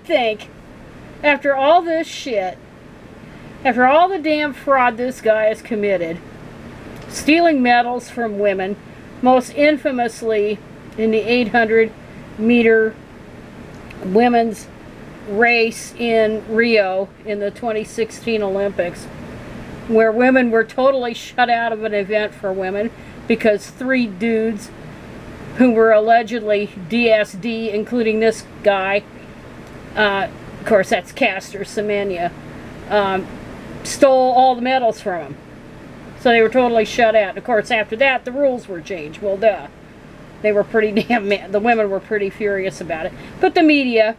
would think, after all this shit, after all the damn fraud this guy has committed, stealing medals from women, most infamously in the 800-meter women's race in Rio in the 2016 Olympics, where women were totally shut out of an event for women because 3 dudes who were allegedly DSD, including this guy, of course that's Caster Semenya, stole all the medals from him. So they were totally shut out. Of course, after that, the rules were changed. Well, duh. They were pretty damn mad. The women were pretty furious about it. But the media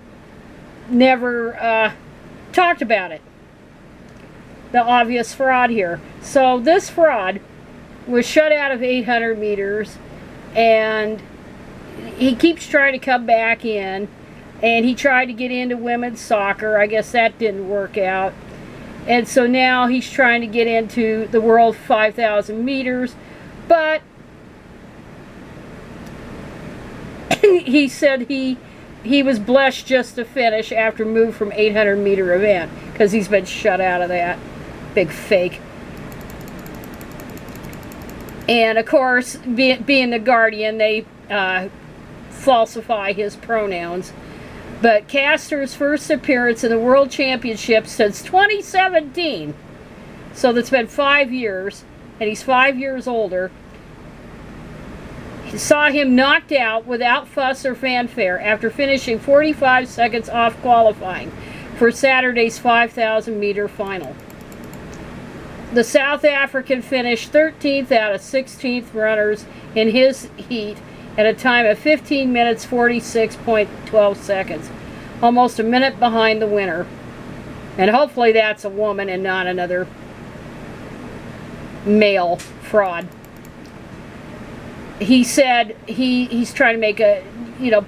never talked about it. The obvious fraud here. So this fraud was shut out of 800 meters, and he keeps trying to come back in, and he tried to get into women's soccer. I guess that didn't work out. And so now he's trying to get into the world 5,000 meters, but he said he was blessed just to finish after move from 800-meter event, because he's been shut out of that. Big fake. And of course, being the Guardian, they falsify his pronouns. But Caster's first appearance in the World Championship since 2017, so that's been 5 years, and he's 5 years older, he saw him knocked out without fuss or fanfare after finishing 45 seconds off qualifying for Saturday's 5,000-meter final. The South African finished 13th out of 16th runners in his heat at a time of 15 minutes 46.12 seconds, almost a minute behind the winner. And hopefully that's a woman and not another male fraud. He said he's trying to make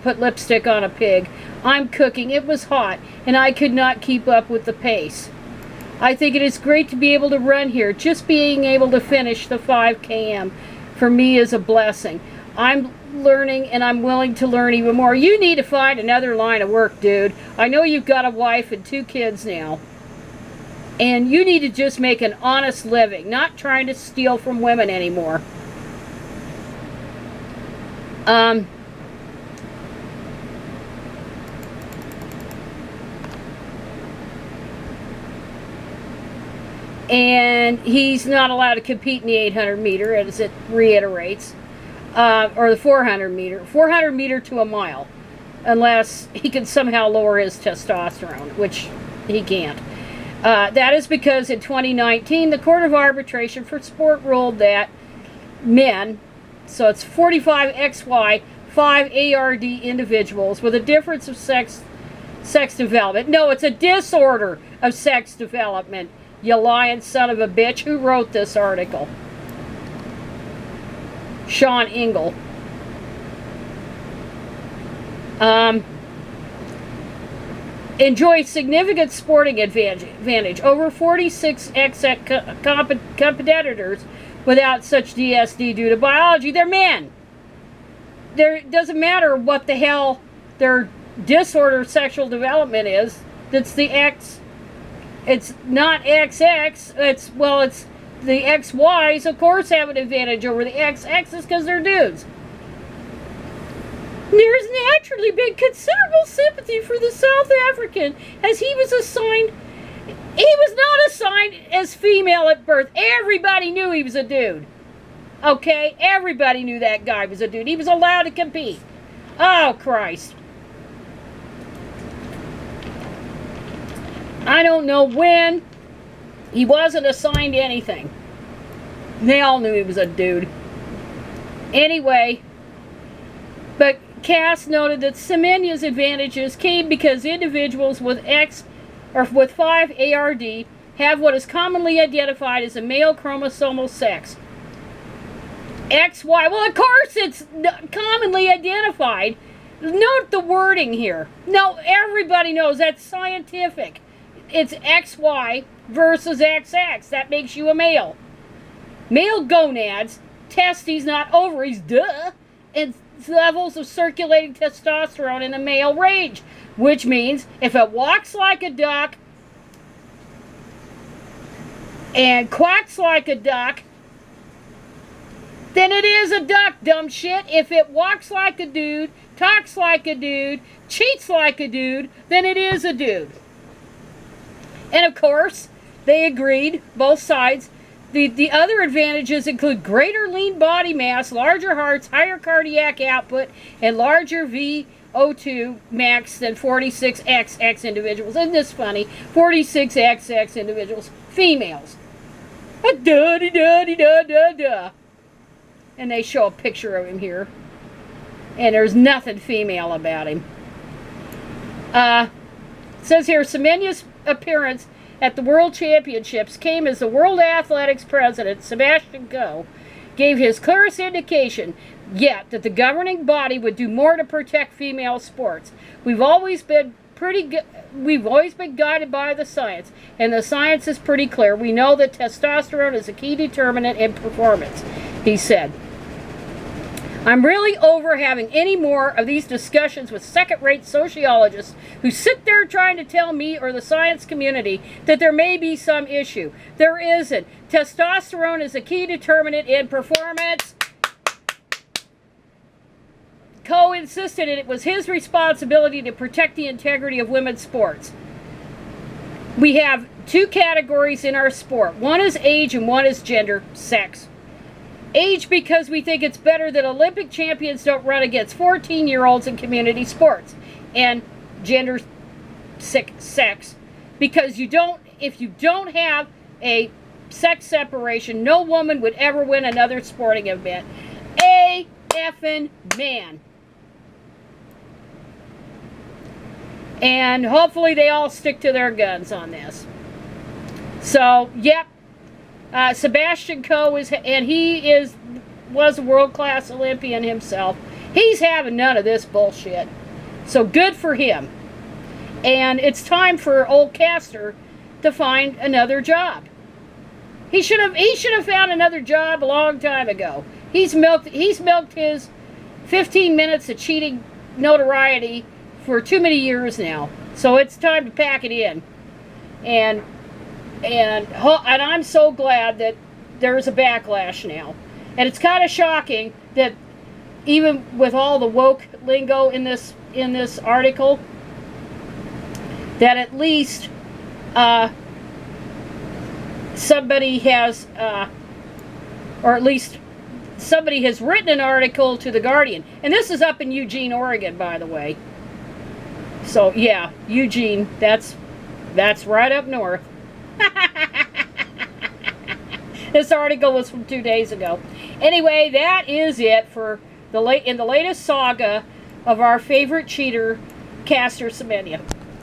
put lipstick on a pig. I'm cooking. It was hot, and I could not keep up with the pace. I think it is great to be able to run here. Just being able to finish the 5 km for me is a blessing. I'm learning, and I'm willing to learn even more. You need to find another line of work, dude. I know you've got a wife and 2 kids now, and you need to just make an honest living, not trying to steal from women anymore. And he's not allowed to compete in the 800 meter, as it reiterates. Or the 400 meter. 400 meter to a mile. Unless he can somehow lower his testosterone, which he can't. That is because in 2019, the Court of Arbitration for Sport ruled that men, so it's 45 XY, 5 ARD individuals with a difference of sex development. No, it's a disorder of sex development, you lying son of a bitch. Who wrote this article? Sean Engel. Enjoy significant sporting advantage over 46 competitors without such DSD due to biology. They're men. It doesn't matter what the hell their disorder of sexual development is. That's the X. It's not XX. It's the XYs, of course, have an advantage over the XXs because they're dudes. There has naturally been considerable sympathy for the South African, as he was not assigned as female at birth. Everybody knew he was a dude. Okay? Everybody knew that guy was a dude. He was allowed to compete. Oh, Christ. I don't know when. He wasn't assigned anything. They all knew he was a dude. Anyway, but Cass noted that Semenya's advantages came because individuals with 5 ARD have what is commonly identified as a male chromosomal sex. XY, well, of course it's commonly identified. Note the wording here. No, everybody knows that's scientific. It's XY versus XX. That makes you a male. Male gonads, testes, not ovaries, duh. And levels of circulating testosterone in the male range, which means if it walks like a duck and quacks like a duck, then it is a duck, dumb shit. If it walks like a dude, talks like a dude, cheats like a dude, then it is a dude. And of course, they agreed, both sides. The other advantages include greater lean body mass, larger hearts, higher cardiac output, and larger VO2 max than 46XX individuals. Isn't this funny? 46XX individuals, females. Da-da-da-da-da-da. And they show a picture of him here. And there's nothing female about him. It says here, Semenya's appearance at the World Championships came as the World Athletics president, Sebastian Coe, gave his clearest indication yet that the governing body would do more to protect female sports. We've always been guided by the science, and the science is pretty clear. We know that testosterone is a key determinant in performance, he said. I'm really over having any more of these discussions with second-rate sociologists who sit there trying to tell me or the science community that there may be some issue. There isn't. Testosterone is a key determinant in performance. Coe insisted it was his responsibility to protect the integrity of women's sports. We have two categories in our sport. One is age and one is gender, sex. Age because we think it's better that Olympic champions don't run against 14-year-olds in community sports. And gender, sex, because if you don't have a sex separation, no woman would ever win another sporting event. A effing man. And hopefully they all stick to their guns on this. So, yep. Sebastian Coe was a world-class Olympian himself. He's having none of this bullshit. So good for him. And it's time for old Castor to find another job. He should have found another job a long time ago. He's milked his 15 minutes of cheating notoriety for too many years now. So it's time to pack it in. And I'm so glad that there's a backlash now. And it's kind of shocking that even with all the woke lingo in this article, that at least somebody has, or at least somebody has written an article to The Guardian. And this is up in Eugene, Oregon, by the way. So yeah, Eugene, that's right up north. This article was from 2 days ago. Anyway, that is it for in the latest saga of our favorite cheater, Castor Semenya.